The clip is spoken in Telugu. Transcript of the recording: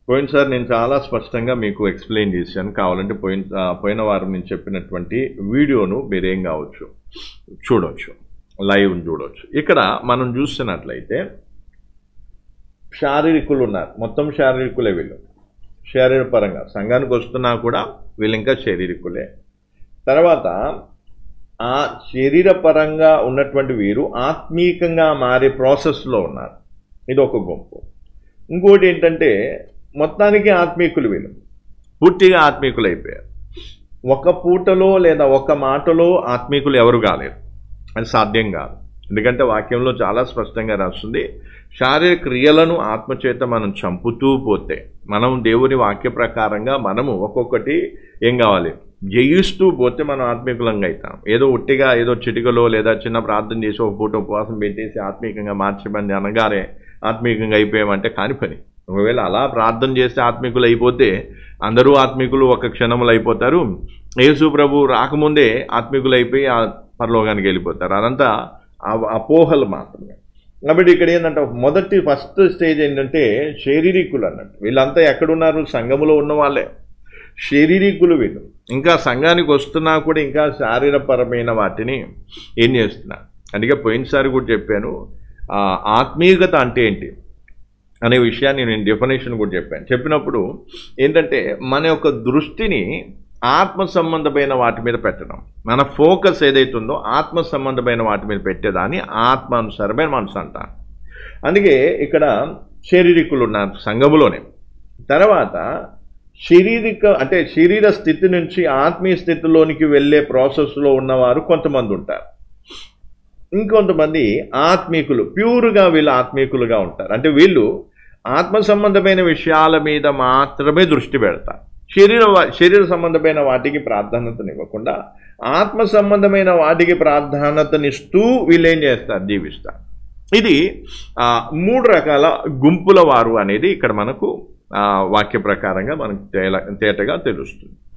పోయినసారి నేను చాలా స్పష్టంగా మీకు ఎక్స్ప్లెయిన్ చేశాను. కావాలంటే పోయిన వారం నేను చెప్పినటువంటి వీడియోను మీరేం కావచ్చు చూడవచ్చు, లైవ్ చూడవచ్చు. ఇక్కడ మనం చూస్తున్నట్లయితే శారీరకులు ఉన్నారు, మొత్తం శారీరకులే వీళ్ళు. శారీరపరంగా సంఘానికి వస్తున్నా కూడా వీళ్ళు ఇంకా శారీరకులే. తర్వాత ఆ శరీరపరంగా ఉన్నటువంటి వీరు ఆత్మీకంగా మారే ప్రాసెస్లో ఉన్నారు. ఇది ఒక గుంపు. ఇంకోటి ఏంటంటే మొత్తానికి ఆత్మీకులు, వీళ్ళు పూర్తిగా ఆత్మీకులు అయిపోయారు. ఒక పూటలో లేదా ఒక మాటలో ఆత్మీకులు ఎవరు కాలేరు, అది సాధ్యం కాదు. ఎందుకంటే వాక్యంలో చాలా స్పష్టంగా రాస్తుంది, శారీరక క్రియలను ఆత్మచేత మనం చంపుతూ పోతే, మనం దేవుని వాక్య ప్రకారంగా మనము ఒక్కొక్కటి ఏం కావాలి జయిస్తూ పోతే మనం ఆత్మీకులంగా అవుతాం. ఏదో ఉట్టిగా ఏదో చిటికలో లేదా చిన్న ప్రార్థన చేసి ఒక పూట ఉపవాసం పెట్టేసి ఆత్మీకంగా మార్చమని అనగానే ఆత్మీకంగా అయిపోయామంటే కాని పని. ఒకవేళ అలా ప్రార్థన చేస్తే ఆత్మీకులు అయిపోతే అందరూ ఆత్మీకులు ఒక క్షణములు అయిపోతారు. యేసు ప్రభు రాకముందే ఆత్మీకులు అయిపోయి ఆ పరలోకానికి వెళ్ళిపోతారు. అదంతా అపోహలు మాత్రమే. కాబట్టి ఇక్కడ ఏంటంటే ఫస్ట్ స్టేజ్ ఏంటంటే శారీరకులు అన్నట్టు. వీళ్ళంతా ఎక్కడున్నారు? సంఘములో ఉన్న వాళ్ళే శారీరకులు వీళ్ళు. ఇంకా సంఘానికి వస్తున్నా కూడా ఇంకా శారీరపరమైన వాటిని ఏం చేస్తున్నారు. అందుకే పోయినసారి కూడా చెప్పాను, ఆత్మీయత అంటే ఏంటి అనే విషయాన్ని నేను డెఫినేషన్ కూడా చెప్పినప్పుడు ఏంటంటే మన యొక్క దృష్టిని ఆత్మ సంబంధమైన వాటి మీద పెట్టడం, మన ఫోకస్ ఏదైతుందో ఆత్మ సంబంధమైన వాటి మీద పెట్టేదాన్ని ఆత్మానుసారమైన మనసు అంటారు. అందుకే ఇక్కడ శారీరకులు ఉన్నారు సంఘములోనే. తర్వాత అంటే శరీర స్థితి నుంచి ఆత్మీయ స్థితిలోనికి వెళ్ళే ప్రాసెస్లో ఉన్నవారు కొంతమంది ఉంటారు. ఇంకొంతమంది ఆత్మీకులు, ప్యూర్గా వీళ్ళు ఆత్మీకులుగా ఉంటారు. అంటే వీళ్ళు ఆత్మ సంబంధమైన విషయాల మీద మాత్రమే దృష్టి పెడతారు. శరీర సంబంధమైన వాటికి ప్రాధాన్యతనివ్వకుండా ఆత్మ సంబంధమైన వాటికి ప్రాధాన్యతనిస్తూ వీళ్ళు ఏం చేస్తారు, జీవిస్తారు. ఇది 3 రకాల గుంపుల వారు అనేది ఇక్కడ మనకు వాక్య ప్రకారంగా మనకు తేటగా తెలుస్తుంది.